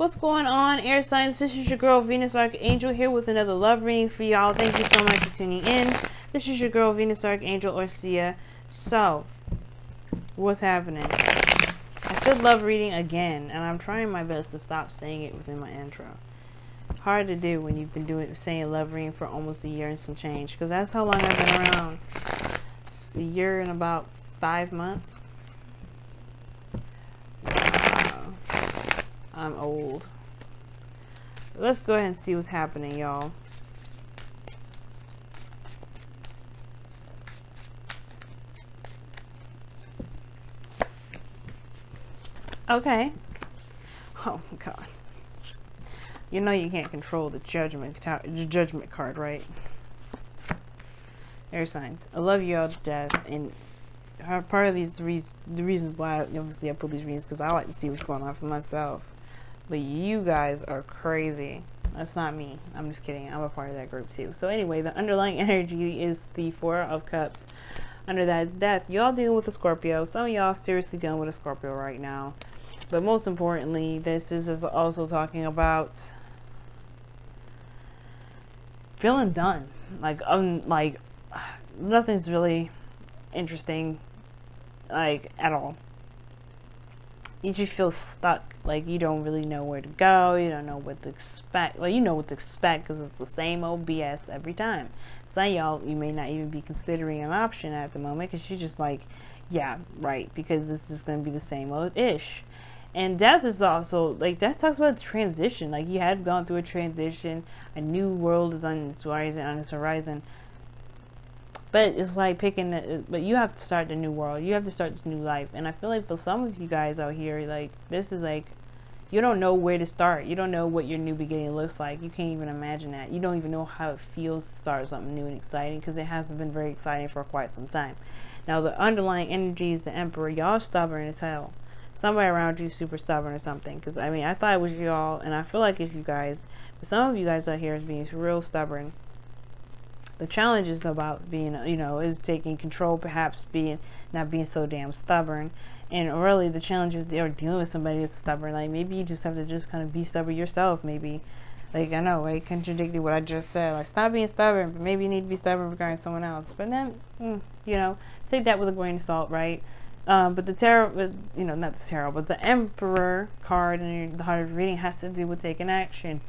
What's going on, air signs? This is your girl Venus Archangel here with another love reading for y'all. Thank you so much for tuning in. This is your girl Venus Archangel Orcia. So, what's happening? I said love reading again, and I'm trying my best to stop saying it within my intro. Hard to do when you've been saying love reading for almost a year and some change, because that's how long I've been around. It's a year and about 5 months. I'm old. Let's go ahead and see what's happening, y'all. Okay. Oh my god. You know you can't control the judgment card, right? Air signs. I love you all to death, and part of the reasons why obviously I pull these readings because I like to see what's going on for myself. But you guys are crazy. That's not me. I'm just kidding. I'm a part of that group too. So anyway, the underlying energy is the Four of Cups. Under that is death. Y'all dealing with a Scorpio. Some of y'all seriously dealing with a Scorpio right now. But most importantly, this is also talking about feeling done. Like nothing's really interesting, like, at all. You just feel stuck, like you don't really know where to go, you don't know what to expect. Well, you know what to expect because it's the same old BS every time. Some of y'all, you may not even be considering an option at the moment because you're just like, yeah, right, because this is going to be the same old ish. And death is also, like, death talks about transition. Like, you had gone through a transition, a new world is on its horizon. But it's like but you have to start the new world. You have to start this new life. And I feel like for some of you guys out here, like, this is like, you don't know where to start. You don't know what your new beginning looks like. You can't even imagine that. You don't even know how it feels to start something new and exciting because it hasn't been very exciting for quite some time. Now, the underlying energy is the Emperor. Y'all stubborn as hell. Somebody around you super stubborn or something. Because, I mean, I thought it was y'all, and I feel like if you guys, but some of you guys out here is being real stubborn. The challenge is about being, you know, is taking control, perhaps not being so damn stubborn. And really the challenge is they're dealing with somebody that's stubborn. Like, maybe you just have to just kind of be stubborn yourself, maybe. Like, I know, right? Contradicted what I just said. Like, stop being stubborn, but maybe you need to be stubborn regarding someone else. But then, you know, take that with a grain of salt, right? But the tarot, you know, not the tarot, but the Emperor card in the Heart of Reading has to do with taking action.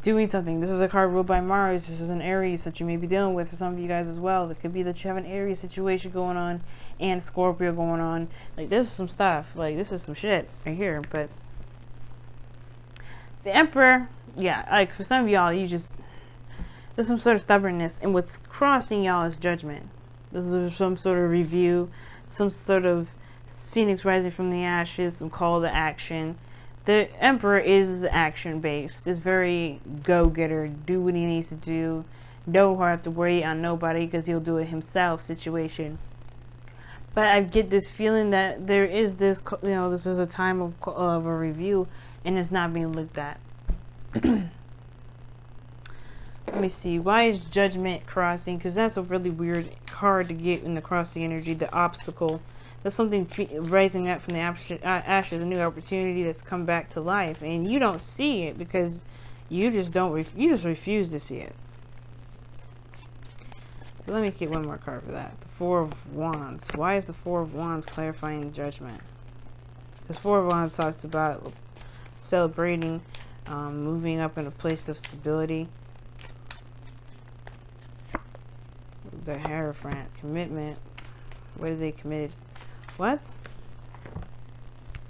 Doing something. This is a card ruled by Mars. This is an Aries that you may be dealing with for some of you guys as well. It could be that you have an Aries situation going on and Scorpio going on. Like, this is some stuff. Like, this is some shit right here. But the Emperor, yeah, like, for some of y'all, there's some sort of stubbornness, and what's crossing y'all is judgment. This is some sort of review, some sort of phoenix rising from the ashes, some call to action. The Emperor is action-based. It's very go-getter. Do what he needs to do. Don't have to worry on nobody because he'll do it himself situation. But I get this feeling that there is this, you know, this is a time of a review and it's not being looked at. Let me see. Why is Judgment crossing? Because that's a really weird card to get in the crossing energy. The obstacle. There's something rising up from the ashes, a new opportunity that's come back to life, and you don't see it because you just refuse to see it. But let me get one more card for that. The Four of Wands. Why is the Four of Wands clarifying judgment? This Four of Wands talks about celebrating, moving up in a place of stability. The Hierophant, commitment. What are they committed? What?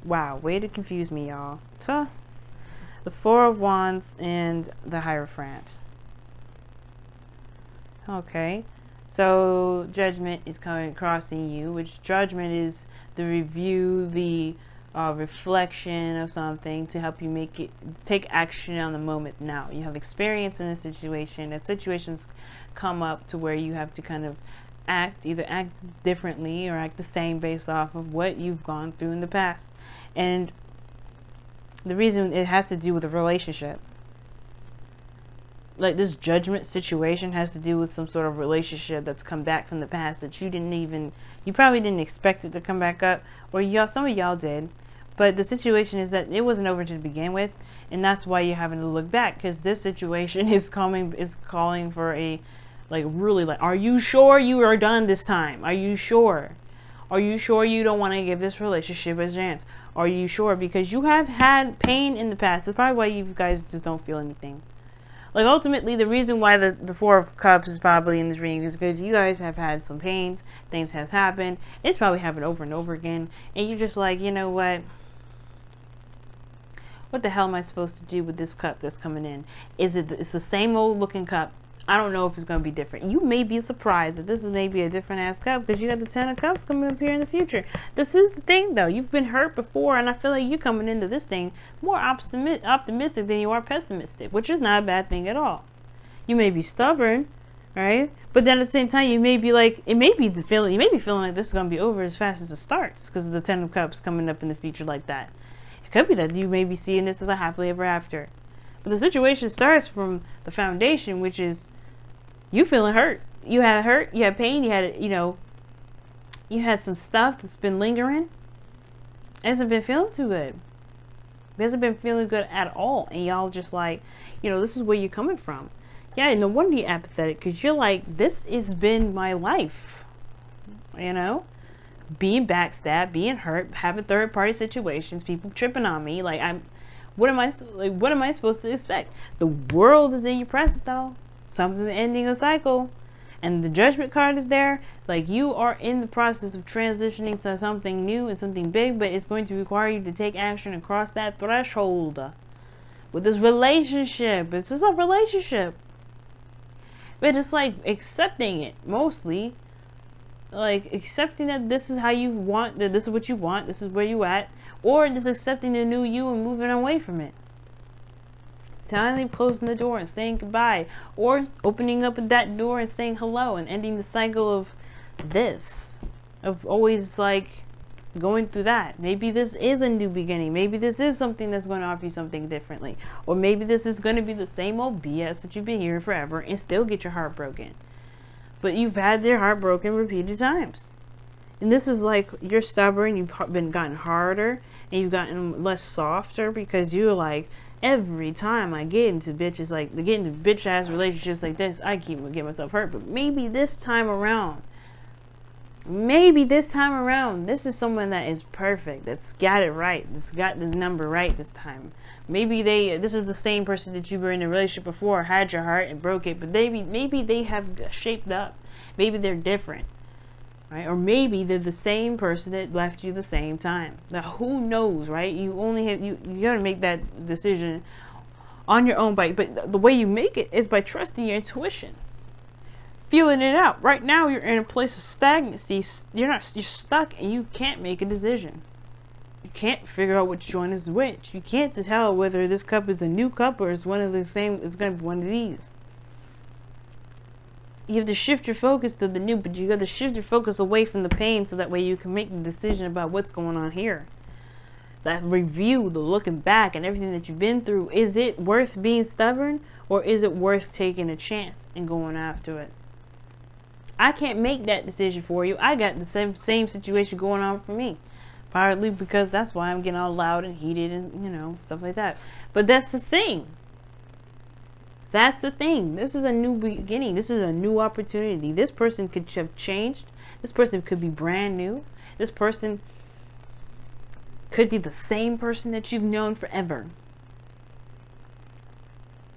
Wow, way to confuse me, y'all. The Four of Wands and the Hierophant. Okay, so judgment is crossing you, which judgment is the review, the reflection of something to help you take action on the moment now. You have experience in a situation. That situations come up to where you have to kind of either act differently or act the same based off of what you've gone through in the past. And the reason it has to do with a relationship. Like, this judgment situation has to do with some sort of relationship that's come back from the past that you probably didn't expect it to come back up, or some of y'all did, But the situation is that it wasn't over to begin with, and that's why you're having to look back, because this situation is calling for a, like, really, like, are you sure you are done this time? Are you sure? Are you sure you don't want to give this relationship a chance? Are you sure? Because you have had pain in the past. That's probably why you guys just don't feel anything. Like, ultimately, the reason why the Four of Cups is probably in this reading is because you guys have had some pains. Things has happened. It's probably happened over and over again. And you're just like, you know what? What the hell am I supposed to do with this cup that's coming in? It's the same old looking cup. I don't know if it's going to be different. You may be surprised that this is maybe a different ass cup because you got the Ten of Cups coming up here in the future. This is the thing, though. You've been hurt before, and I feel like you're coming into this thing more optimistic than you are pessimistic, which is not a bad thing at all. You may be stubborn, right? But then at the same time, you may be like, you may be feeling like this is going to be over as fast as it starts because of the Ten of Cups coming up in the future like that. It could be that you may be seeing this as a happily ever after. But the situation starts from the foundation, which is you feeling hurt. You had hurt, you had pain, you had, you had some stuff that's been lingering. It hasn't been feeling too good. It hasn't been feeling good at all. And y'all just like, this is where you're coming from. Yeah, no wonder you're apathetic, because you're like, this has been my life. Being backstabbed, being hurt, having third party situations, people tripping on me. Like, what am I supposed to expect? The world is in your present, though. Something ending a cycle, and the Judgment card is there. Like, you are in the process of transitioning to something new and something big, but it's going to require you to take action and cross that threshold with this relationship. It's just a relationship, but it's like accepting it, mostly like accepting that this is how you want, that this is what you want, this is where you at, or just accepting the new you and moving away from it. Silently closing the door and saying goodbye, or opening up that door and saying hello and ending the cycle of this, of always like going through that. Maybe this is a new beginning. Maybe this is something that's going to offer you something differently, or maybe this is going to be the same old BS that you've been hearing forever and still get your heart broken. But you've had their heart broken repeated times, and this is like, you're stubborn. You've gotten harder, and you've gotten less softer, because you're like, every time I get into bitch ass relationships like this, I keep getting myself hurt. But maybe this time around, this is someone that is perfect, that's got it right, that's got this number right this time. Maybe this is the same person that you were in a relationship before, had your heart and broke it, but maybe they have shaped up. Maybe they're different. Right? Or maybe they're the same person that left you the same time. Now, who knows, right? You only have, you gotta make that decision on your own. But the way you make it is by trusting your intuition, feeling it out. Right now, you're in a place of stagnancy. You're stuck, and you can't make a decision. You can't figure out which one is which. You can't tell whether this cup is a new cup or it's one of the same. It's gonna be one of these. You have to shift your focus to the new, but you got to shift your focus away from the pain, so that way you can make the decision about what's going on here. That review, the looking back and everything that you've been through, is it worth being stubborn, or is it worth taking a chance and going after it? I can't make that decision for you. I got the same situation going on for me, partly because that's why I'm getting all loud and heated and stuff like that. But that's the thing. That's the thing. This is a new beginning. This is a new opportunity. This person could have changed. This person could be brand new. This person could be the same person that you've known forever.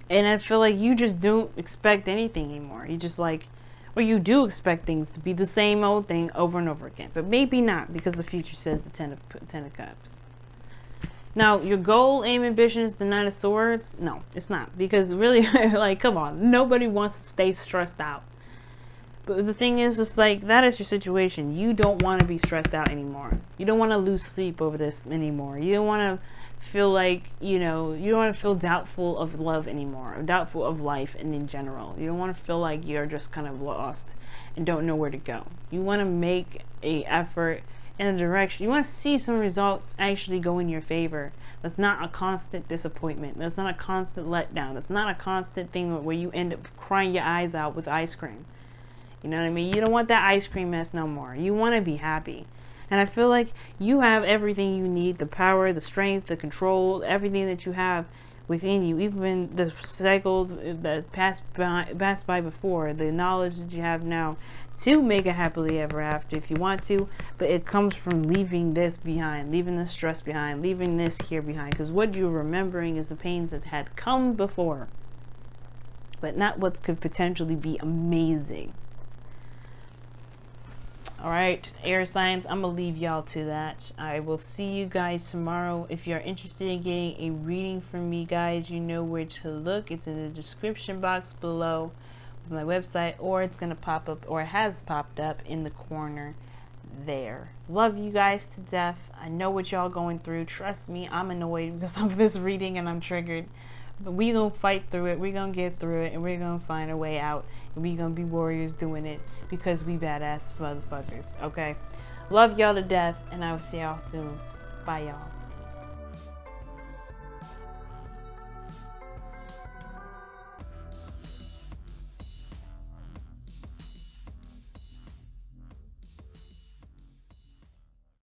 And I feel like you just don't expect anything anymore. You just like, or you do expect things to be the same old thing over and over again. But maybe not, because the future says the Ten of Cups. Now, your goal, aim, ambition is the Nine of Swords. No, it's not. Because really, like, come on. Nobody wants to stay stressed out. But the thing is, it's like, that is your situation. You don't want to be stressed out anymore. You don't want to lose sleep over this anymore. You don't want to feel like, you don't want to feel doubtful of love anymore. Or doubtful of life and in general. You don't want to feel like you're just kind of lost and don't know where to go. You want to make an effort in a direction. You want to see some results actually go in your favor. That's not a constant disappointment. That's not a constant letdown. That's not a constant thing where you end up crying your eyes out with ice cream. You know what I mean? You don't want that ice cream mess no more. You want to be happy. And I feel like you have everything you need, the power, the strength, the control, everything that you have within you, even the cycle that passed by before, the knowledge that you have now to make a happily ever after if you want to. But it comes from leaving this behind, leaving the stress behind, leaving this here behind, because what you're remembering is the pains that had come before, but not what could potentially be amazing. All right, air signs, I'm gonna leave y'all to that. I will see you guys tomorrow. If you're interested in getting a reading from me, guys, you know where to look. It's in the description box below with my website, or it's gonna pop up, or it has popped up in the corner there. Love you guys to death. I know what y'all going through. Trust me, I'm annoyed because of this reading and I'm triggered. But we gonna fight through it. We're gonna get through it, and we're gonna find a way out. And we gonna be warriors doing it because we badass motherfuckers. Okay, love y'all to death, and I will see y'all soon. Bye, y'all.